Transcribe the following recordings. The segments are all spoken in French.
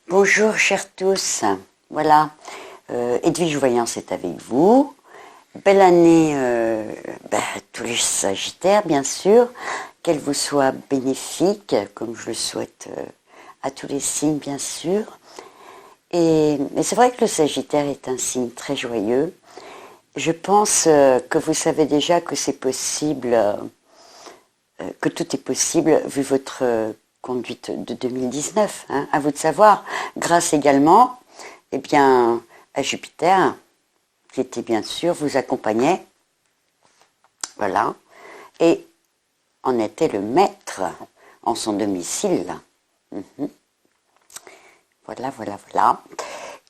Bonjour chers tous, voilà, Edwige Voyance est avec vous. Belle année à tous les Sagittaires bien sûr, qu'elle vous soit bénéfique comme je le souhaite à tous les signes bien sûr. Et c'est vrai que le Sagittaire est un signe très joyeux. Je pense que vous savez déjà que c'est possible, que tout est possible vu votre conduite de 2019, hein, à vous de savoir, grâce également à Jupiter, qui était bien sûr, vous accompagnait, voilà, et en était le maître en son domicile. Voilà.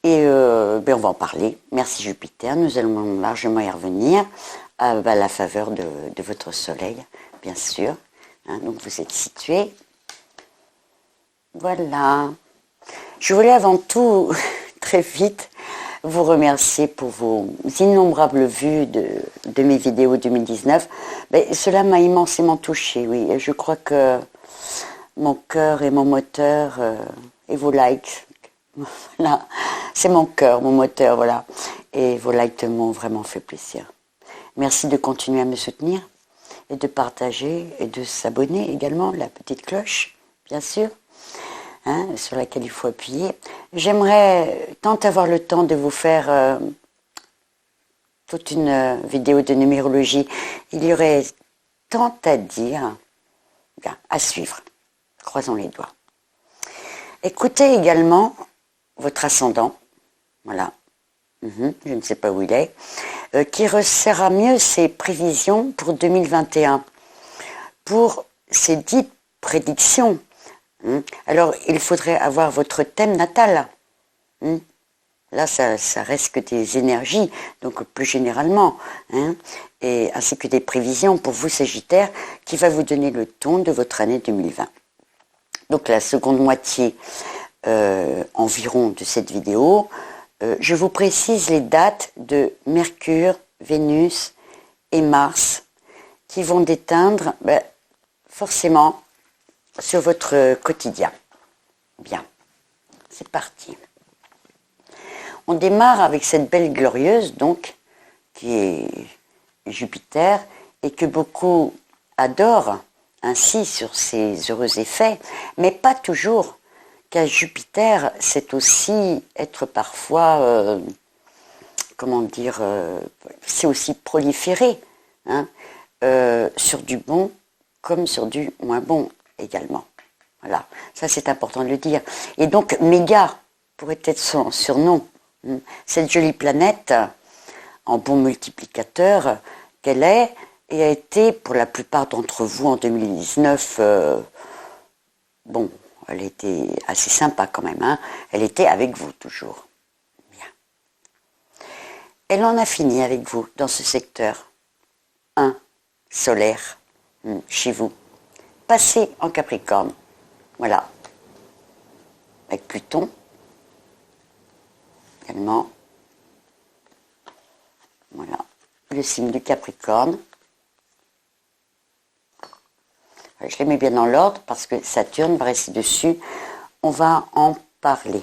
Et on va en parler. Merci Jupiter, nous allons largement y revenir à la faveur de votre soleil, bien sûr. Hein, donc vous êtes situé. Voilà. Je voulais avant tout, très vite, vous remercier pour vos innombrables vues de mes vidéos 2019. Cela m'a immensément touchée, oui. Et je crois que mon cœur est mon moteur et vos likes. Voilà, c'est mon cœur, mon moteur, voilà. Et vos likes m'ont vraiment fait plaisir. Merci de continuer à me soutenir et de partager et de s'abonner également, la petite cloche, bien sûr, hein, sur laquelle il faut appuyer. J'aimerais tant avoir le temps de vous faire toute une vidéo de numérologie. Il y aurait tant à dire, bien, à suivre. Croisons les doigts. Écoutez également votre ascendant, voilà, je ne sais pas où il est, qui resserrera mieux ses prévisions pour 2021, pour ces dites prédictions. Alors, il faudrait avoir votre thème natal. Là, ça reste que des énergies, donc plus généralement, et ainsi que des prévisions pour vous, Sagittaire, qui va vous donner le ton de votre année 2020. Donc, la seconde moitié environ de cette vidéo, je vous précise les dates de Mercure, Vénus et Mars qui vont déteindre forcément sur votre quotidien. Bien, c'est parti. On démarre avec cette belle glorieuse, donc, qui est Jupiter, et que beaucoup adorent ainsi sur ses heureux effets, mais pas toujours, car Jupiter, c'est aussi être parfois, c'est aussi proliférer, sur du bon comme sur du moins bon également. Voilà, ça c'est important de le dire. Et donc, Méga pourrait être son surnom. Cette jolie planète, en bon multiplicateur qu'elle est, et a été pour la plupart d'entre vous en 2019, elle était assez sympa quand même, elle était avec vous toujours. Bien. Elle en a fini avec vous dans ce secteur 1, solaire, chez vous. Passez en Capricorne, voilà, avec Pluton, également, voilà, le signe du Capricorne. Je les mets bien dans l'ordre parce que Saturne va rester dessus. On va en parler.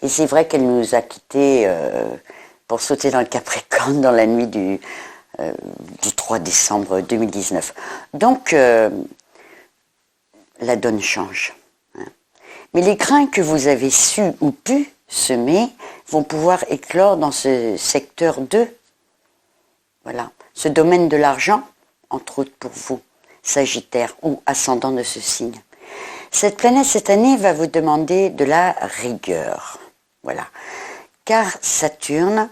Et c'est vrai qu'elle nous a quittés pour sauter dans le Capricorne dans la nuit du 3 décembre 2019. Donc, la donne change. Mais les grains que vous avez su ou pu semer vont pouvoir éclore dans ce secteur 2. Voilà. Ce domaine de l'argent, entre autres pour vous, Sagittaire ou ascendant de ce signe. Cette planète, cette année, va vous demander de la rigueur. Voilà. Car Saturne,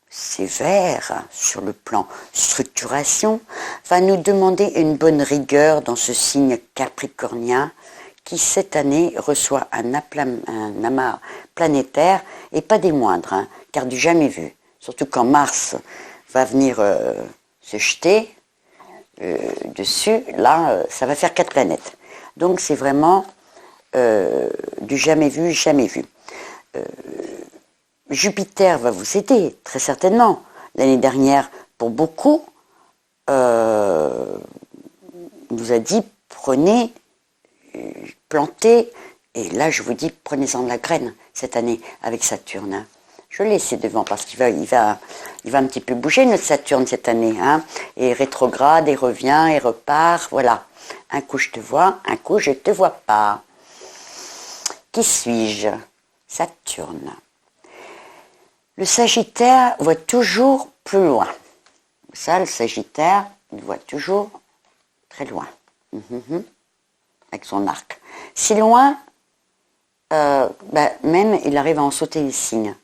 sévère sur le plan structuration, va nous demander une bonne rigueur dans ce signe capricornien qui, cette année, reçoit un amas planétaire et pas des moindres, car du jamais vu. Surtout quand Mars va venir se jeter dessus, là, ça va faire 4 planètes. Donc, c'est vraiment du jamais vu, jamais vu. Jupiter va vous aider, très certainement. L'année dernière, pour beaucoup, nous a dit, plantez Et là, je vous dis, prenez-en de la graine cette année avec Saturne. Hein. Je l'ai laissé devant parce qu'il va un petit peu bouger notre Saturne cette année. Hein. Et rétrograde, et revient, et repart. Voilà. Un coup je te vois, un coup je te vois pas. Qui suis-je? Saturne. Le Sagittaire voit toujours plus loin. Ça, le Sagittaire, il voit toujours très loin. Avec son arc. Si loin, même il arrive à en sauter les signes.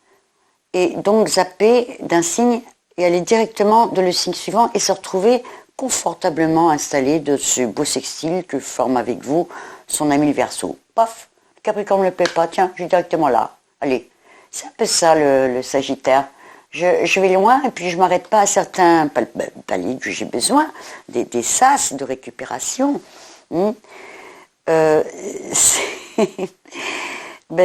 Et donc zapper d'un signe et aller directement de le signe suivant et se retrouver confortablement installé de ce beau sextile que forme avec vous son ami le Verseau. Paf, le Capricorne ne le plaît pas, tiens, je suis directement là. Allez, c'est un peu ça le Sagittaire. Je vais loin et puis je ne m'arrête pas à certains paliers que j'ai besoin, des sas de récupération.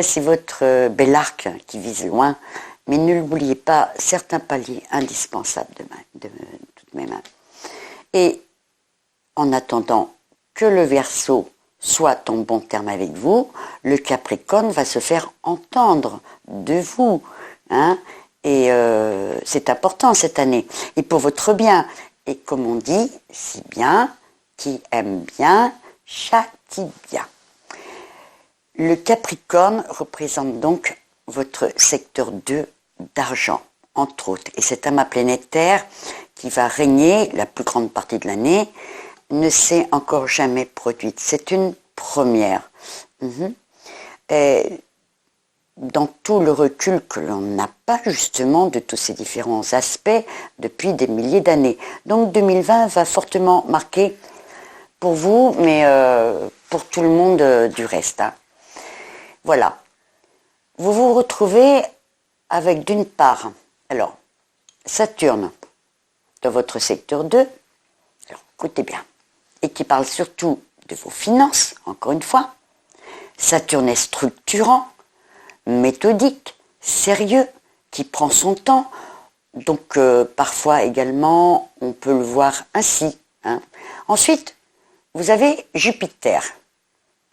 C'est votre bel arc qui vise loin, mais ne l'oubliez pas, certains paliers indispensables de toutes mes mains. Et en attendant que le Verseau soit en bon terme avec vous, le Capricorne va se faire entendre de vous. Hein, et c'est important cette année. Et pour votre bien. Et comme on dit, si bien, qui aime bien, châtie bien. Le Capricorne représente donc votre secteur 2 d'argent, entre autres. Et cet amas planétaire qui va régner la plus grande partie de l'année ne s'est encore jamais produite. C'est une première. Et dans tout le recul que l'on n'a pas justement de tous ces différents aspects depuis des milliers d'années. Donc 2020 va fortement marquer pour vous, mais pour tout le monde du reste. Hein. Voilà. Vous vous retrouvez avec d'une part, alors, Saturne dans votre secteur 2, alors écoutez bien, et qui parle surtout de vos finances, encore une fois. Saturne est structurant, méthodique, sérieux, qui prend son temps. Donc parfois également, on peut le voir ainsi. Hein. Ensuite, vous avez Jupiter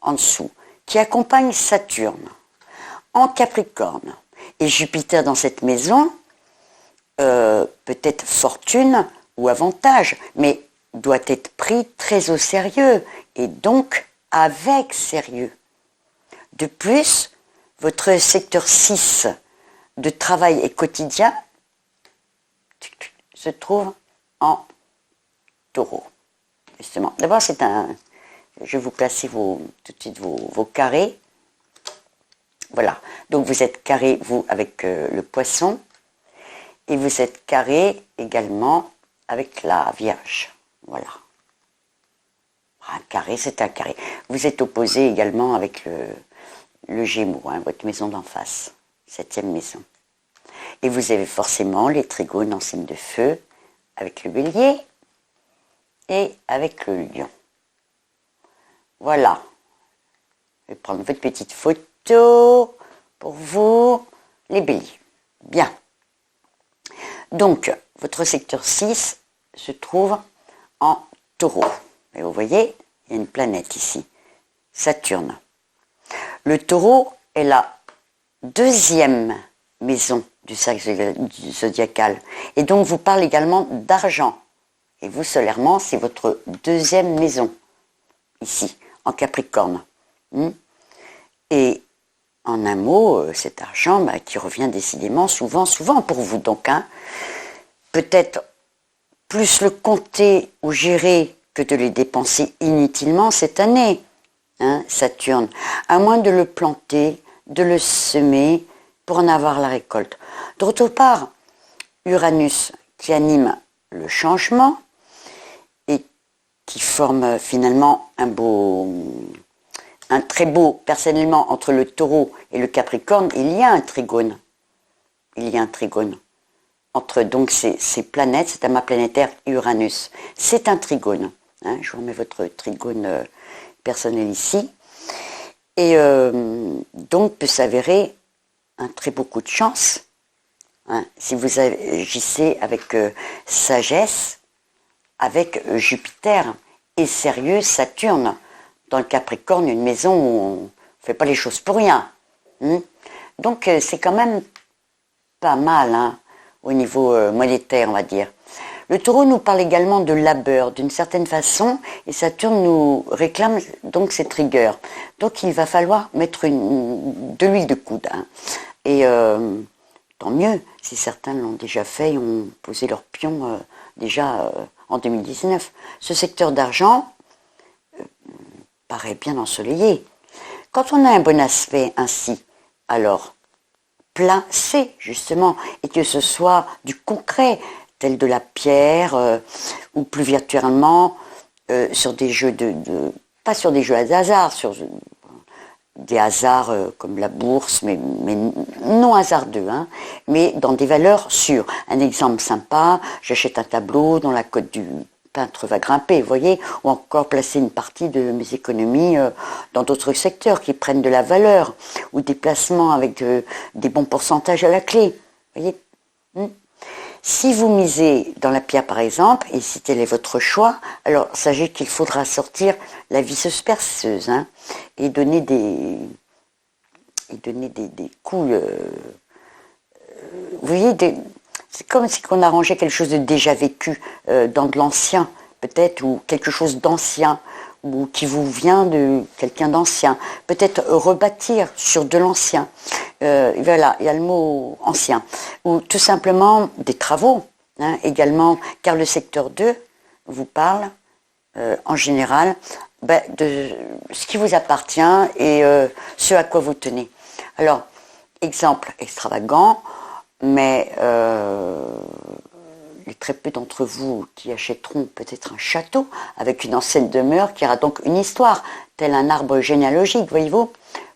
en dessous, qui accompagne Saturne en Capricorne. Et Jupiter dans cette maison, peut-être fortune ou avantage, mais doit être pris très au sérieux et donc avec sérieux. De plus, votre secteur 6 de travail et quotidien se trouve en Taureau. Justement. D'abord, je vais vous placer tout de suite vos carrés. Voilà. Donc vous êtes carré, vous, avec le Poisson. Et vous êtes carré également avec la Vierge. Voilà. Un carré, c'est un carré. Vous êtes opposé également avec le Gémeaux, hein, votre maison d'en face, 7e maison. Et vous avez forcément les trigones en signe de feu avec le Bélier et avec le Lion. Voilà. Je vais prendre votre petite photo pour vous, les Béliers. Bien. Donc, votre secteur 6 se trouve en Taureau. Et vous voyez, il y a une planète ici, Saturne. Le Taureau est la 2e maison du cercle zodiacal. Et donc, vous parle également d'argent. Et vous, solairement, c'est votre 2e maison, ici, en Capricorne. Et en un mot, cet argent qui revient décidément souvent pour vous. Donc, hein, peut-être plus le compter ou gérer que de les dépenser inutilement cette année, hein, Saturne, à moins de le planter, de le semer pour en avoir la récolte. D'autre part, Uranus qui anime le changement et qui forme finalement un très beau, personnellement, entre le Taureau et le Capricorne, il y a un trigone. Il y a un trigone. Entre donc ces planètes, cet amas planétaire et Uranus. C'est un trigone. Hein, je vous remets votre trigone personnel ici. Et donc peut s'avérer un très beau coup de chance. Hein, si vous agissez avec sagesse, avec Jupiter et sérieux Saturne. Dans le Capricorne, une maison où fait pas les choses pour rien. Donc c'est quand même pas mal hein, au niveau monétaire, on va dire. Le taureau nous parle également de labeur, d'une certaine façon, et Saturne nous réclame donc cette rigueur. Donc il va falloir mettre de l'huile de coude. Hein. Et tant mieux, si certains l'ont déjà fait et ont posé leur pion déjà en 2019. Ce secteur d'argent paraît bien ensoleillé. Quand on a un bon aspect ainsi, alors placé justement, et que ce soit du concret, tel de la pierre, ou plus virtuellement sur des jeux pas sur des jeux à hasard, sur des hasards comme la bourse, mais non hasardeux, hein, mais dans des valeurs sûres. Un exemple sympa, j'achète un tableau dont la cote du peintre va grimper, vous voyez, ou encore placer une partie de mes économies dans d'autres secteurs qui prennent de la valeur, ou des placements avec des bons pourcentages à la clé, vous voyez. Si vous misez dans la pierre par exemple, et si tel est votre choix, alors sachez qu'il faudra sortir la visseuse perceuse hein, et donner des coups. Vous voyez, c'est comme si on arrangeait quelque chose de déjà vécu dans de l'ancien, peut-être, ou quelque chose d'ancien, ou qui vous vient de quelqu'un d'ancien. Peut-être rebâtir sur de l'ancien. Voilà, il y a le mot ancien. Ou tout simplement des travaux, hein, également, car le secteur 2 vous parle, en général, de ce qui vous appartient et ce à quoi vous tenez. Alors, exemple extravagant, mais il y a très peu d'entre vous qui achèteront peut-être un château avec une ancienne demeure qui aura donc une histoire, tel un arbre généalogique, voyez-vous.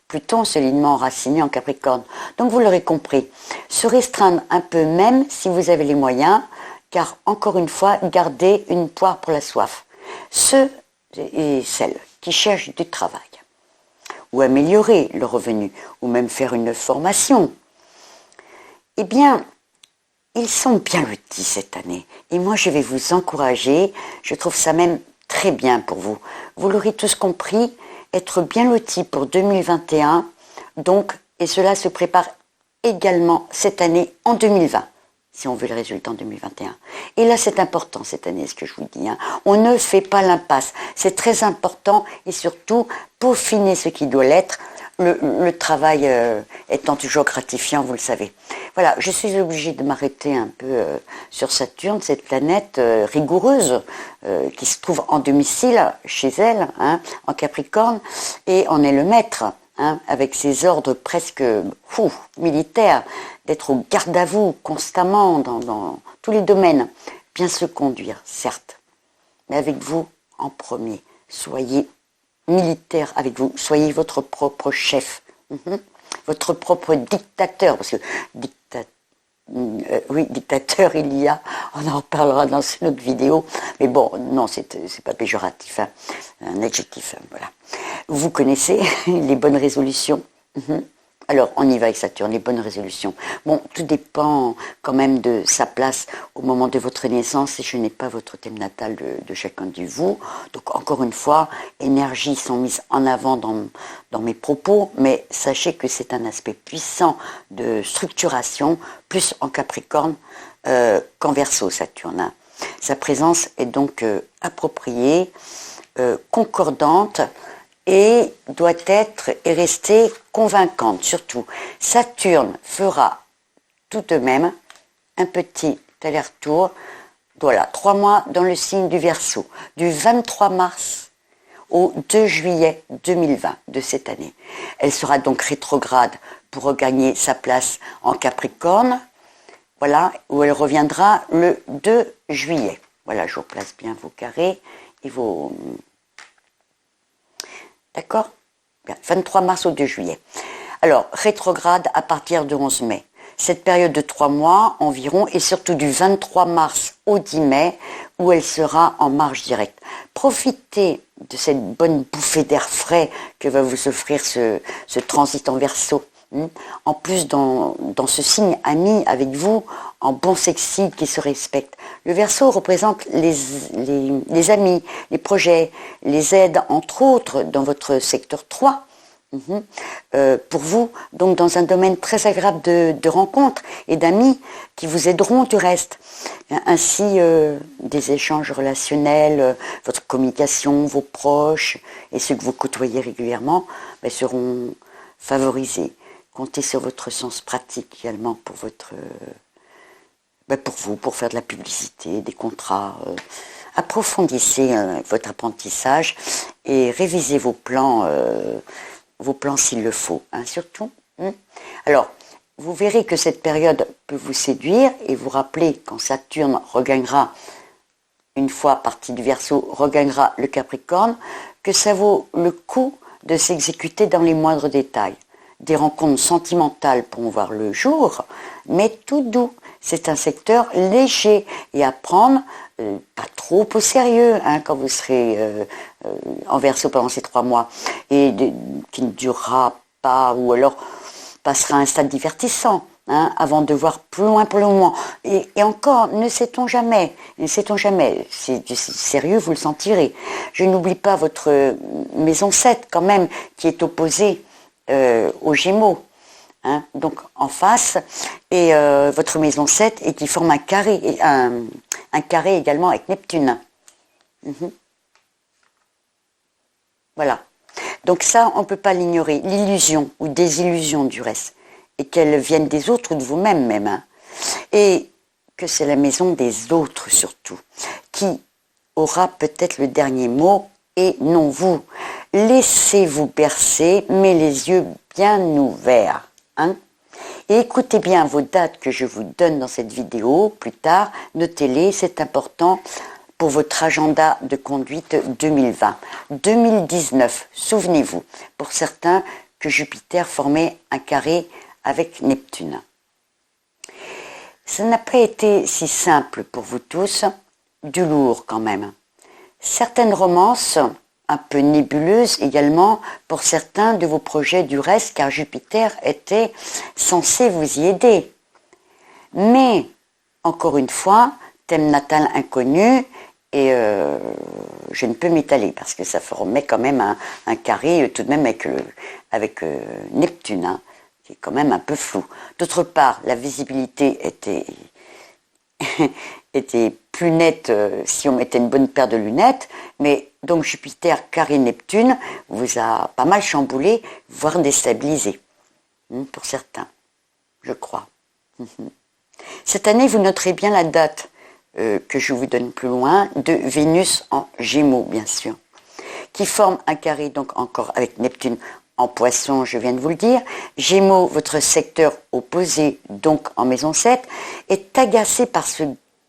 Pluton solidement enraciné en Capricorne. Donc vous l'aurez compris, se restreindre un peu même si vous avez les moyens, car encore une fois, gardez une poire pour la soif. Ceux et celles qui cherchent du travail, ou améliorer le revenu, ou même faire une formation, eh bien, ils sont bien lotis cette année. Et moi, je vais vous encourager, je trouve ça même très bien pour vous. Vous l'aurez tous compris, être bien loti pour 2021, donc, et cela se prépare également cette année en 2020, si on veut le résultat en 2021. Et là, c'est important cette année, ce que je vous dis. Hein. On ne fait pas l'impasse. C'est très important et surtout, peaufiner ce qui doit l'être, le travail étant toujours gratifiant, vous le savez. Voilà, je suis obligée de m'arrêter un peu sur Saturne, cette planète rigoureuse qui se trouve en domicile chez elle, hein, en Capricorne, et on est le maître, hein, avec ses ordres presque militaires, d'être au garde à vous constamment dans tous les domaines. Bien se conduire, certes, mais avec vous en premier. Soyez militaire avec vous, soyez votre propre chef, votre propre dictateur, parce que dictateur il y a, on en reparlera dans une autre vidéo, mais bon, non, c'est pas péjoratif, hein, un adjectif, voilà. Vous connaissez les bonnes résolutions. Alors, on y va avec Saturne, les bonnes résolutions. Bon, tout dépend quand même de sa place au moment de votre naissance, et je n'ai pas votre thème natal de chacun de vous. Donc, encore une fois, énergies sont mises en avant dans mes propos, mais sachez que c'est un aspect puissant de structuration, plus en Capricorne qu'en Verseau, Saturne. Hein. Sa présence est donc appropriée, concordante, et doit être et rester convaincante. Surtout, Saturne fera tout de même un petit aller-retour, voilà, 3 mois dans le signe du Verseau, du 23 mars au 2 juillet 2020 de cette année. Elle sera donc rétrograde pour regagner sa place en Capricorne, voilà, où elle reviendra le 2 juillet. Voilà, je replace bien vos carrés et vos... D'accord ? 23 mars au 2 juillet. Alors, rétrograde à partir du 11 mai. Cette période de 3 mois environ, et surtout du 23 mars au 10 mai, où elle sera en marche directe. Profitez de cette bonne bouffée d'air frais que va vous offrir ce transit en Verseau. En plus, dans ce signe ami avec vous, en bon sexy qui se respecte. Le Verseau représente les amis, les projets, les aides, entre autres, dans votre secteur 3. Pour vous, donc dans un domaine très agréable de rencontres et d'amis qui vous aideront du reste. Ainsi, des échanges relationnels, votre communication, vos proches et ceux que vous côtoyez régulièrement seront favorisés. Comptez sur votre sens pratique également pour pour vous, pour faire de la publicité, des contrats. Approfondissez votre apprentissage et révisez vos plans s'il le faut, surtout. Alors, vous verrez que cette période peut vous séduire et vous rappeler quand Saturne regagnera, une fois parti du Verseau, regagnera le Capricorne, que ça vaut le coup de s'exécuter dans les moindres détails. Des rencontres sentimentales pourront voir le jour, mais tout doux. C'est un secteur léger et à prendre pas trop au sérieux quand vous serez en Verseau pendant ces 3 mois et qui ne durera pas ou alors passera à un stade divertissant avant de voir plus loin pour le moment. Et encore, ne sait-on jamais, c'est du sérieux, vous le sentirez. Je n'oublie pas votre maison 7 quand même qui est opposée aux Gémeaux. Donc en face, et votre maison 7 et qui forme un carré, un carré également avec Neptune. Voilà. Donc ça, on ne peut pas l'ignorer, l'illusion ou désillusion du reste, et qu'elle vienne des autres ou de vous-même même. Et que c'est la maison des autres surtout, qui aura peut-être le dernier mot et non vous. Laissez-vous bercer, mais les yeux bien ouverts. Et écoutez bien vos dates que je vous donne dans cette vidéo plus tard, notez-les, c'est important pour votre agenda de conduite 2020. 2019, souvenez-vous, pour certains, que Jupiter formait un carré avec Neptune. Ça n'a pas été si simple pour vous tous, du lourd quand même. Certaines romances, un peu nébuleuses également pour certains de vos projets du reste, car Jupiter était censé vous y aider. Mais, encore une fois, thème natal inconnu, et je ne peux m'étaler, parce que ça formait quand même un carré, tout de même avec Neptune, qui est quand même un peu flou. D'autre part, la visibilité était plus nette si on mettait une bonne paire de lunettes, mais donc Jupiter carré Neptune vous a pas mal chamboulé, voire déstabilisé, pour certains, je crois. Cette année, vous noterez bien la date que je vous donne plus loin, de Vénus en Gémeaux, bien sûr, qui forme un carré donc encore avec Neptune en Poisson, je viens de vous le dire. Gémeaux, votre secteur opposé, donc en maison 7, est agacé par ce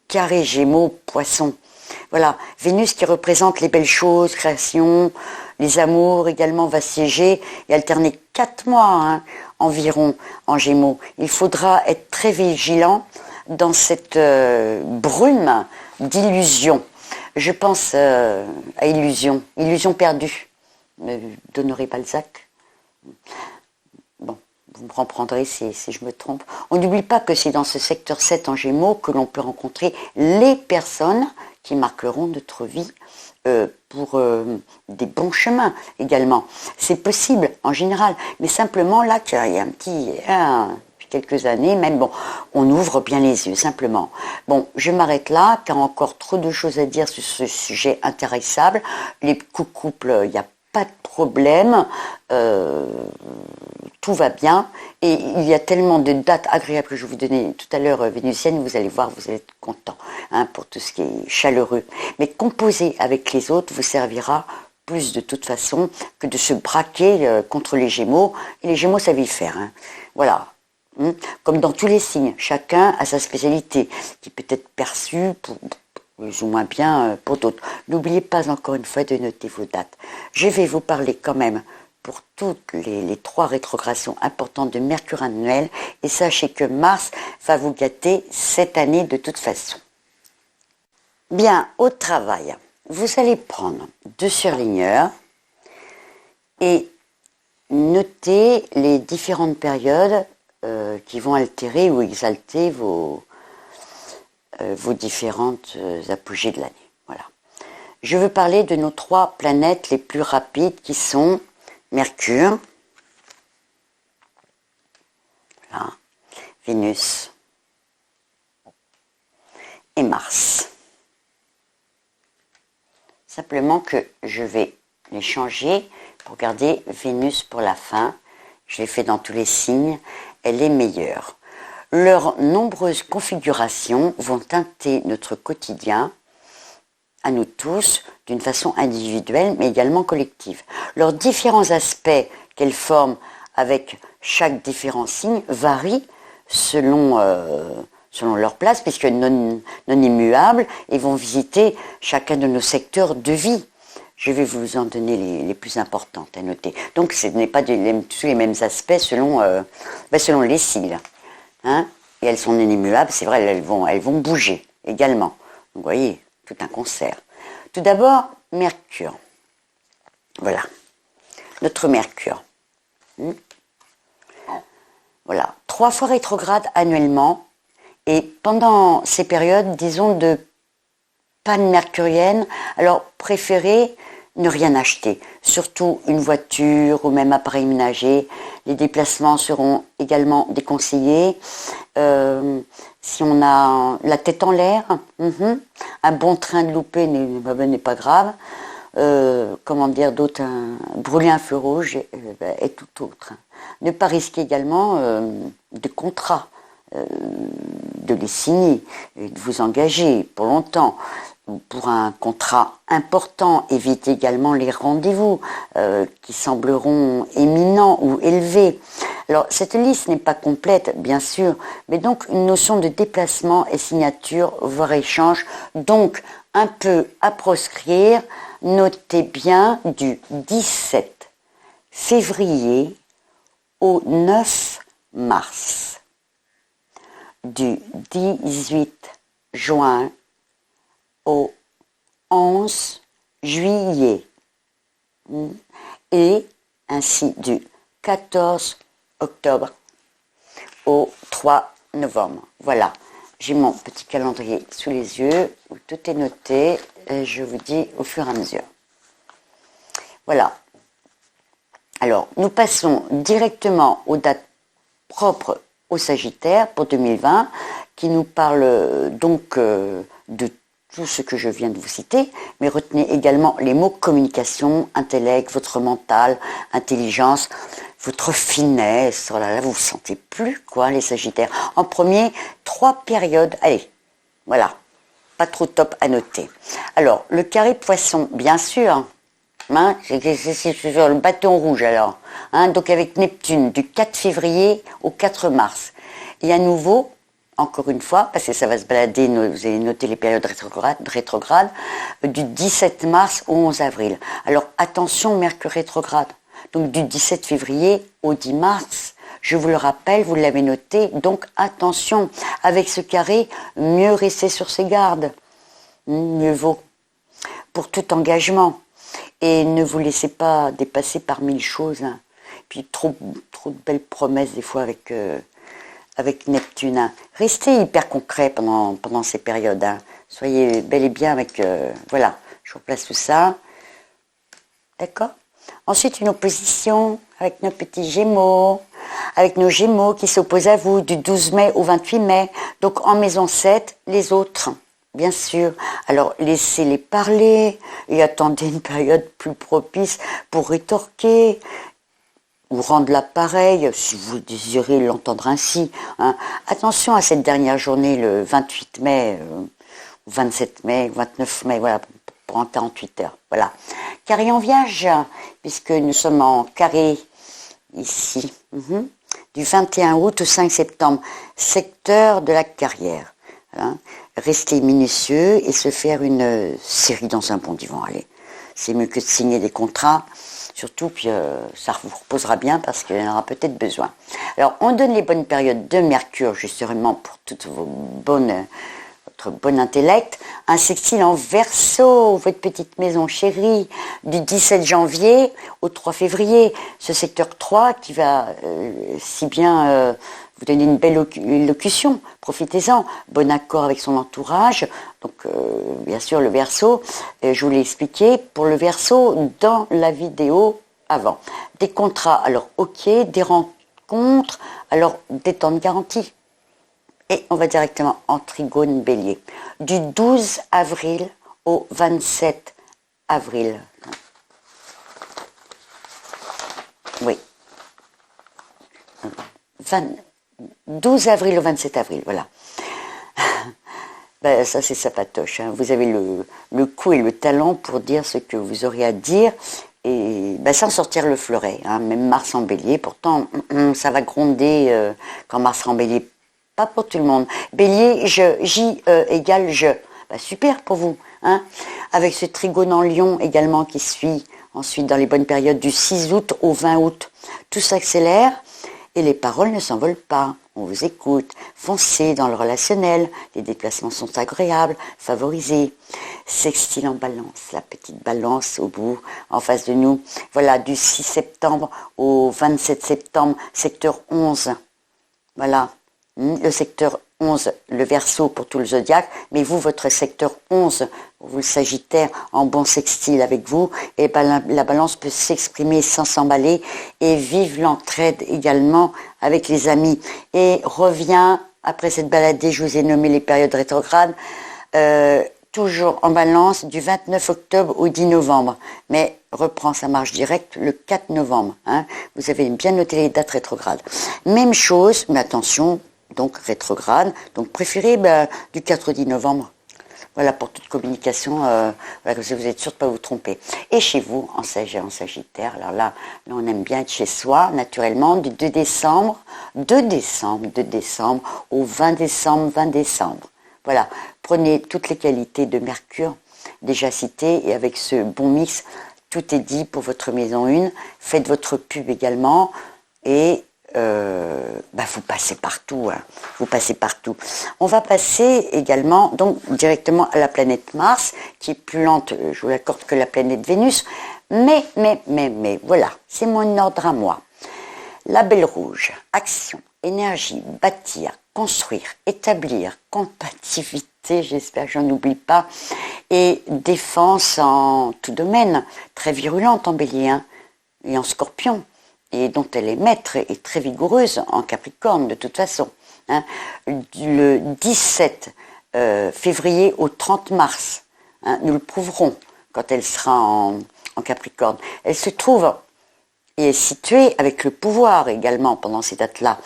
carré Gémeaux-Poisson. Voilà, Vénus qui représente les belles choses, création, les amours également va siéger et alterner 4 mois environ en Gémeaux. Il faudra être très vigilant dans cette brume d'illusions. Je pense à illusion perdue, d'Honoré Balzac. Bon, vous me reprendrez si je me trompe. On n'oublie pas que c'est dans ce secteur 7 en Gémeaux que l'on peut rencontrer les personnes qui marqueront notre vie pour des bons chemins également. C'est possible en général, mais simplement là, il y a un petit... depuis quelques années, même, bon, on ouvre bien les yeux, simplement. Bon, je m'arrête là, car encore trop de choses à dire sur ce sujet intéressable. Les couples, il n'y a pas de problème, tout va bien, et il y a tellement de dates agréables que je vous donnais tout à l'heure vénusiennes, vous allez voir, vous allez être content pour tout ce qui est chaleureux. Mais composer avec les autres vous servira plus de toute façon que de se braquer contre les Gémeaux, et les Gémeaux savent y faire. Voilà. Comme dans tous les signes, chacun a sa spécialité, qui peut être perçue pour plus ou moins bien pour d'autres. N'oubliez pas encore une fois de noter vos dates. Je vais vous parler quand même pour toutes les 3 rétrogradations importantes de Mercure annuel, et sachez que Mars va vous gâter cette année de toute façon. Bien, au travail, vous allez prendre 2 surligneurs et noter les différentes périodes qui vont altérer ou exalter vos différentes apogées de l'année. Voilà. Je veux parler de nos 3 planètes les plus rapides qui sont Mercure, Voilà. Vénus et Mars. Simplement que je vais les changer pour garder Vénus pour la fin. Je l'ai fait dans tous les signes. Elle est meilleure. Leurs nombreuses configurations vont teinter notre quotidien, à nous tous, d'une façon individuelle, mais également collective. Leurs différents aspects qu'elles forment avec chaque différent signe varient selon leur place, puisque non immuables, et vont visiter chacun de nos secteurs de vie. Je vais vous en donner les plus importantes à noter. Donc ce n'est pas tous les mêmes aspects selon les signes. Hein, et elles sont non immuables, c'est vrai, elles vont bouger également. Donc, vous voyez, tout un concert. Tout d'abord, Mercure. Voilà, notre Mercure. Voilà, 3 fois rétrograde annuellement. Et pendant ces périodes, disons, de panne mercurienne, alors préférez ne rien acheter, surtout une voiture ou même appareil ménager. Les déplacements seront également déconseillés. Si on a la tête en l'air, un bon train de loupé n'est pas grave. Comment dire d'autre, brûler un feu rouge et tout autre. Ne pas risquer également de contrats, de les signer, et de vous engager pour longtemps. Pour un contrat important, évitez également les rendez-vous qui sembleront éminents ou élevés. Alors, cette liste n'est pas complète, bien sûr, mais donc une notion de déplacement et signature, voire échange, donc un peu à proscrire. Notez bien du 17 février au 9 mars, du 18 juin au 11 juillet et ainsi du 14 octobre au 3 novembre. Voilà, j'ai mon petit calendrier sous les yeux où tout est noté et je vous dis au fur et à mesure. Voilà. Alors, nous passons directement aux dates propres au Sagittaire pour 2020 qui nous parle donc de tout ce que je viens de vous citer, mais retenez également les mots communication, intellect, votre mental, intelligence, votre finesse. Oh là là, vous vous sentez plus, quoi, les Sagittaires. En premier, 3 périodes. Allez, voilà, pas trop top à noter. Alors, le carré poisson, bien sûr, hein, c'est sur le bâton rouge alors. Hein, donc avec Neptune, du 4 février au 4 mars. Et à nouveau, encore une fois, parce que ça va se balader, vous allez noter les périodes rétrogrades, du 17 mars au 11 avril. Alors attention, Mercure rétrograde. Donc du 17 février au 10 mars, je vous le rappelle, vous l'avez noté, donc attention, avec ce carré, mieux rester sur ses gardes. Mieux vaut. Pour tout engagement. Et ne vous laissez pas dépasser par 1000 choses. Hein. Puis trop de belles promesses des fois avec Neptune. Hein. Restez hyper concret pendant ces périodes. Hein. Soyez bel et bien avec... voilà, je vous place tout ça. D'accord ? Ensuite, une opposition avec nos petits Gémeaux. Avec nos Gémeaux qui s'opposent à vous du 12 mai au 28 mai. Donc en maison 7, les autres. Bien sûr. Alors, laissez-les parler et attendez une période plus propice pour rétorquer ou rendre l'appareil, si vous désirez l'entendre ainsi. Hein. Attention à cette dernière journée, le 28 mai, 27 mai, 29 mai, voilà, pour 48 heures. Voilà. Carré en Vierge, puisque nous sommes en carré ici, du 21 août au 5 septembre, secteur de la carrière. Hein. Rester minutieux et se faire une série dans un bon divan. Allez, c'est mieux que de signer des contrats, surtout, puis ça vous reposera bien parce qu'il y en aura peut-être besoin. Alors, on donne les bonnes périodes de Mercure, justement, pour toutes votre bon intellect. Un sextile en Verseau, votre petite maison chérie, du 17 janvier au 3 février. Ce secteur 3 qui va si bien... vous donnez une belle élocution, profitez-en, bon accord avec son entourage. Donc, bien sûr, le Verseau, je vous l'ai expliqué, pour le Verseau, dans la vidéo avant. Des contrats, alors ok, des contre, alors détente garantie. Et on va directement en trigone bélier. Du 12 avril au 27 avril. Oui. 12 avril au 27 avril, voilà. Ben, ça c'est sapatoche, hein. Vous avez le coup et le talent pour dire ce que vous aurez à dire et ben, sans sortir le fleuret, hein. Même Mars en bélier, pourtant ça va gronder quand Mars en bélier. Pas pour tout le monde. Bélier, J égale je. Ben, super pour vous, hein. Avec ce trigone en lion également qui suit ensuite dans les bonnes périodes du 6 août au 20 août. Tout s'accélère et les paroles ne s'envolent pas. On vous écoute, foncez dans le relationnel, les déplacements sont agréables, favorisés. Sextile en balance, la petite balance au bout, en face de nous. Voilà, du 6 septembre au 27 septembre, secteur 11. Voilà, le secteur 11, le Verseau pour tout le zodiaque, mais vous, votre secteur 11, vous le Sagittaire, en bon sextile avec vous, et ben la balance peut s'exprimer sans s'emballer, et vive l'entraide également avec les amis. Et revient, après cette baladée, je vous ai nommé les périodes rétrogrades, toujours en balance du 29 octobre au 10 novembre, mais reprend sa marche directe le 4 novembre. Hein. Vous avez bien noté les dates rétrogrades. Même chose, mais attention, donc rétrograde, donc préférez du 4 au 10 novembre. Voilà pour toute communication, voilà, vous êtes sûr de ne pas vous tromper. Et chez vous, en Sagittaire, alors là, on aime bien être chez soi, naturellement, du 2 décembre au 20 décembre. Voilà, prenez toutes les qualités de Mercure déjà citées et avec ce bon mix, tout est dit pour votre maison 1. Faites votre pub également et vous passez partout. Hein. Vous passez partout. On va passer également donc directement à la planète Mars qui est plus lente, je vous l'accorde, que la planète Vénus. Mais, voilà, c'est mon ordre à moi. La Belle Rouge, action, énergie, bâtir, construire, établir, compatibilité, j'espère que j'en oublie pas, et défense en tout domaine, très virulente en Bélier, hein, et en Scorpion, et dont elle est maître et très vigoureuse en Capricorne de toute façon. Hein. Le 17 février au 30 mars, hein, nous le prouverons quand elle sera en Capricorne. Elle se trouve et est située avec le pouvoir également pendant ces dates-là.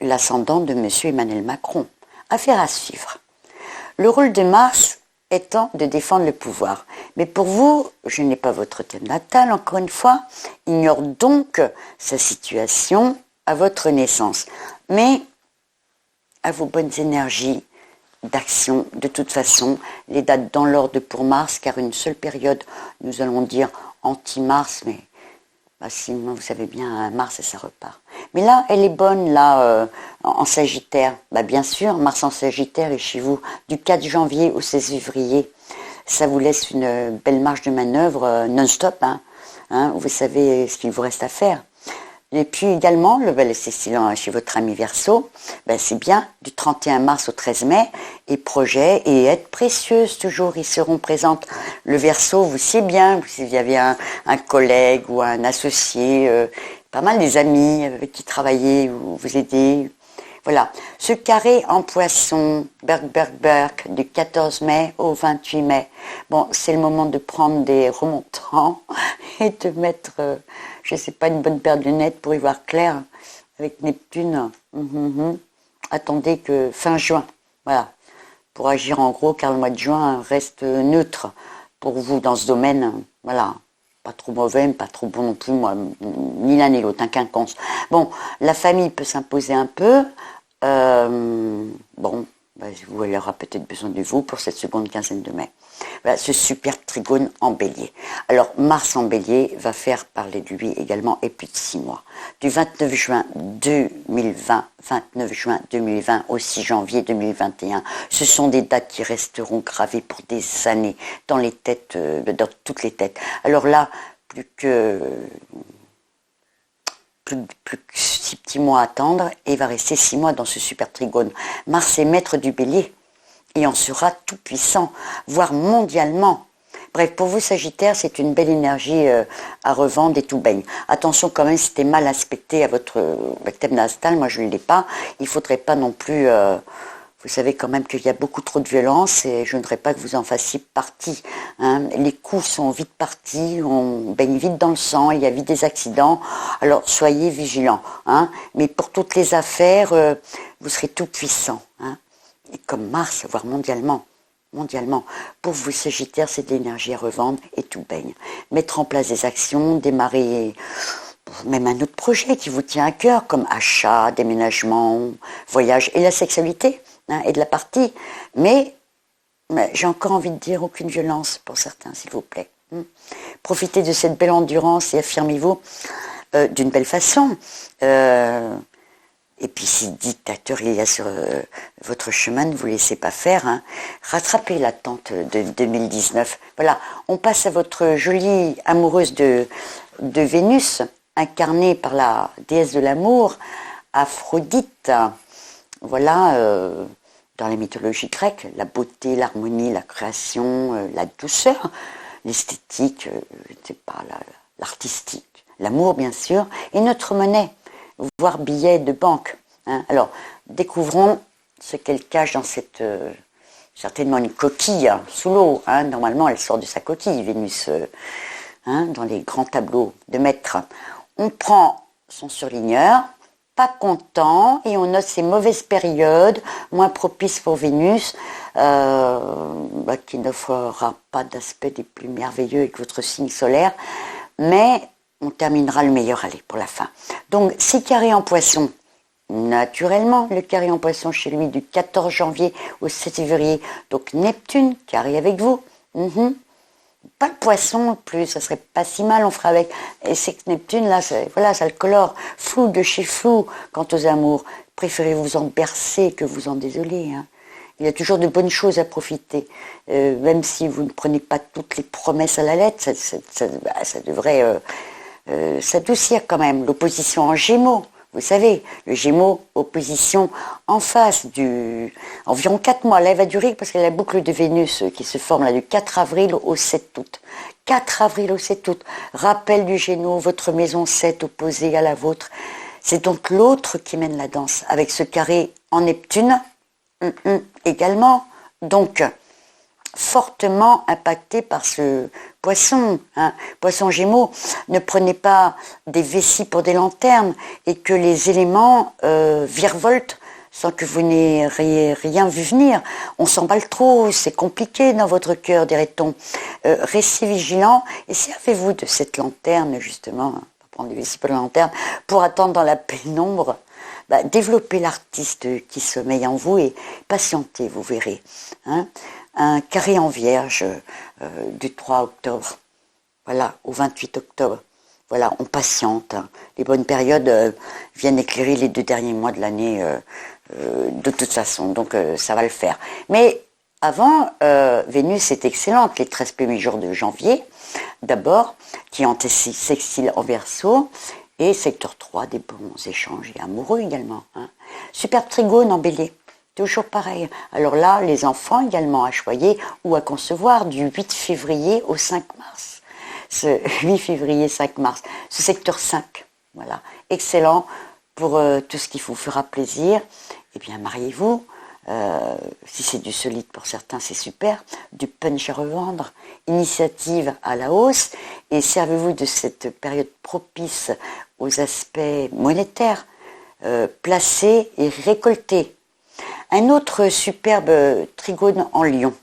L'ascendant de M. Emmanuel Macron. Affaire à suivre. Le rôle de Mars étant de défendre le pouvoir. Mais pour vous, je n'ai pas votre thème natal, encore une fois, ignore donc sa situation à votre naissance. Mais à vos bonnes énergies d'action, de toute façon, les dates dans l'ordre pour Mars, car une seule période, nous allons dire anti-Mars, mais sinon, vous savez bien, Mars et ça repart. Mais là, elle est bonne, là, en Sagittaire. Bien sûr, Mars en Sagittaire est chez vous du 4 janvier au 16 février. Ça vous laisse une belle marge de manœuvre non-stop. Hein, vous savez ce qu'il vous reste à faire. Et puis également, le bel sextile chez votre ami Verseau, c'est bien du 31 mars au 13 mai, et projets et aides précieuses toujours, ils seront présentes. Le Verseau, vous savez bien, s'il y avait un collègue ou un associé, pas mal des amis avec qui travailler ou vous aider. Voilà, ce carré en poisson, du 14 mai au 28 mai. Bon, c'est le moment de prendre des remontants et de mettre, je sais pas, une bonne paire de lunettes pour y voir clair avec Neptune. Attendez que fin juin, voilà, pour agir en gros, car le mois de juin reste neutre pour vous dans ce domaine, voilà. Pas trop mauvais, mais pas trop bon non plus, moi, ni l'un ni l'autre, un quinconce. Bon, la famille peut s'imposer un peu. Elle aura peut-être besoin de vous pour cette seconde quinzaine de mai. Voilà, ce super trigone en bélier. Alors, Mars en bélier va faire parler de lui également, et plus de 6 mois. Du 29 juin 2020 au 6 janvier 2021. Ce sont des dates qui resteront gravées pour des années dans les têtes, dans toutes les têtes. Alors là, plus que 6 petits mois à attendre, et il va rester 6 mois dans ce super trigone. Mars est maître du bélier et en sera tout puissant, voire mondialement. Bref, pour vous Sagittaire, c'est une belle énergie à revendre et tout baigne. Attention quand même, si c'était mal aspecté à votre thème natal, moi je ne l'ai pas, il ne faudrait pas non plus... vous savez quand même qu'il y a beaucoup trop de violence et je ne voudrais pas que vous en fassiez partie. Hein. Les coups sont vite partis, on baigne vite dans le sang, il y a vite des accidents. Alors soyez vigilants. Hein. Mais pour toutes les affaires, vous serez tout puissant. Hein. Et comme Mars, voire mondialement. Pour vous Sagittaire, c'est de l'énergie à revendre et tout baigne. Mettre en place des actions, démarrer même un autre projet qui vous tient à cœur, comme achat, déménagement, voyage et la sexualité. Hein, et de la partie, mais j'ai encore envie de dire aucune violence pour certains, s'il vous plaît. Profitez de cette belle endurance et affirmez-vous d'une belle façon. Et puis si dictateur il y a sur votre chemin, ne vous laissez pas faire. Hein. Rattrapez l'attente de 2019. Voilà, on passe à votre jolie amoureuse de Vénus, incarnée par la déesse de l'amour, Aphrodite. Voilà, dans la mythologie grecque, la beauté, l'harmonie, la création, la douceur, l'esthétique, l'artistique, l'amour bien sûr, et notre monnaie, voire billet de banque. Hein. Alors, découvrons ce qu'elle cache dans cette, certainement une coquille hein, sous l'eau. Hein. Normalement, elle sort de sa coquille, Vénus, hein, dans les grands tableaux de maître. On prend son surligneur, pas content, et on note ces mauvaises périodes, moins propices pour Vénus, qui n'offrira pas d'aspect des plus merveilleux avec votre signe solaire, mais on terminera le meilleur aller pour la fin. Donc, 6 carrés en poisson, naturellement, le carré en poisson chez lui du 14 janvier au 7 février, donc Neptune, carré avec vous. Pas le poisson plus, ça serait pas si mal, on fera avec. Et c'est que Neptune, là, voilà, ça le colore. Flou de chez flou, quant aux amours. Préférez vous en bercer que vous en désoler. Hein. Il y a toujours de bonnes choses à profiter. Même si vous ne prenez pas toutes les promesses à la lettre, ça devrait s'adoucir quand même. L'opposition en Gémeaux. Vous savez, le Gémeaux, opposition en face du... Environ 4 mois, là, elle va durer parce qu'il y a la boucle de Vénus qui se forme là du 4 avril au 7 août. 4 avril au 7 août. Rappel du Gémeaux, votre maison 7 opposée à la vôtre. C'est donc l'autre qui mène la danse, avec ce carré en Neptune, également. Donc, fortement impacté par ce poisson, hein. Poisson Gémeaux, ne prenez pas des vessies pour des lanternes et que les éléments virevoltent sans que vous n'ayez rien vu venir. On s'emballe trop, c'est compliqué dans votre cœur, dirait-on. Restez vigilant et servez-vous de cette lanterne, justement, prendre des vessies pour la lanterne, pour attendre dans la pénombre. Développez l'artiste qui sommeille en vous et patientez, vous verrez. Hein. Un carré en vierge du 3 octobre, voilà, au 28 octobre. Voilà, on patiente. Hein. Les bonnes périodes viennent éclairer les 2 derniers mois de l'année de toute façon, donc ça va le faire. Mais avant, Vénus est excellente, les 13 premiers jours de janvier, d'abord, qui est sextile en Verseau, et secteur 3, des bons échanges et amoureux également. Hein. Superbe trigone en Bélier. Toujours pareil. Alors là, les enfants également à choyer ou à concevoir du 8 février au 5 mars. Ce 8 février, 5 mars. Ce secteur 5. Voilà. Excellent pour tout ce qui vous fera plaisir. Eh bien, mariez-vous. Si c'est du solide pour certains, c'est super. Du punch à revendre. Initiative à la hausse. Et servez-vous de cette période propice aux aspects monétaires. Placer et récolter. Un autre superbe trigone en Lion,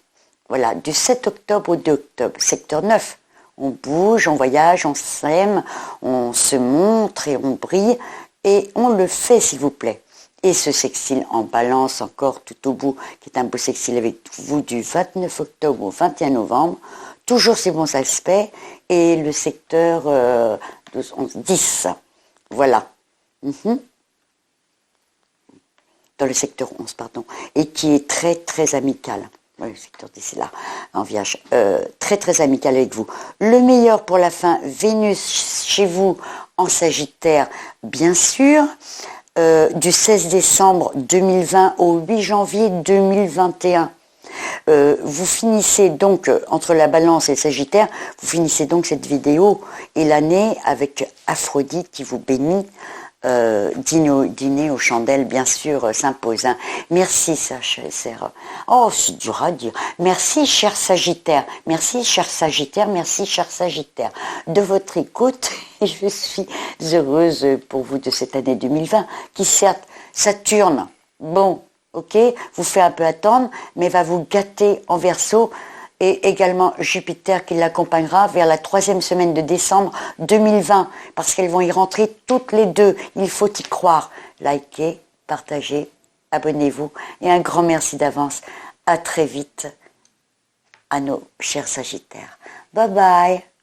voilà, du 7 octobre au 2 octobre, secteur 9. On bouge, on voyage, on s'aime, on se montre et on brille, et on le fait s'il vous plaît. Et ce sextile en Balance encore tout au bout, qui est un beau sextile avec vous du 29 octobre au 21 novembre, toujours ces bons aspects, et le secteur 12, 11, 10, voilà. Dans le secteur 11, pardon, et qui est très, très amical. Oui, le secteur 10 est là, en Vierge. Très, très amical avec vous. Le meilleur pour la fin, Vénus chez vous en Sagittaire, bien sûr, du 16 décembre 2020 au 8 janvier 2021. Vous finissez donc, entre la Balance et le Sagittaire, vous finissez donc cette vidéo et l'année avec Aphrodite qui vous bénit. Dîner aux chandelles, bien sûr, s'impose. Hein. Merci, Sarah. Oh, c'est dur à dire. Merci, cher Sagittaire. Merci, cher Sagittaire. Merci, cher Sagittaire. De votre écoute, je suis heureuse pour vous de cette année 2020, qui certes, Saturne, bon, ok, vous fait un peu attendre, mais va vous gâter en Verseau, et également Jupiter qui l'accompagnera vers la 3e semaine de décembre 2020, parce qu'elles vont y rentrer toutes les deux. Il faut y croire. Likez, partagez, abonnez-vous, et un grand merci d'avance. À très vite à nos chers Sagittaires. Bye bye.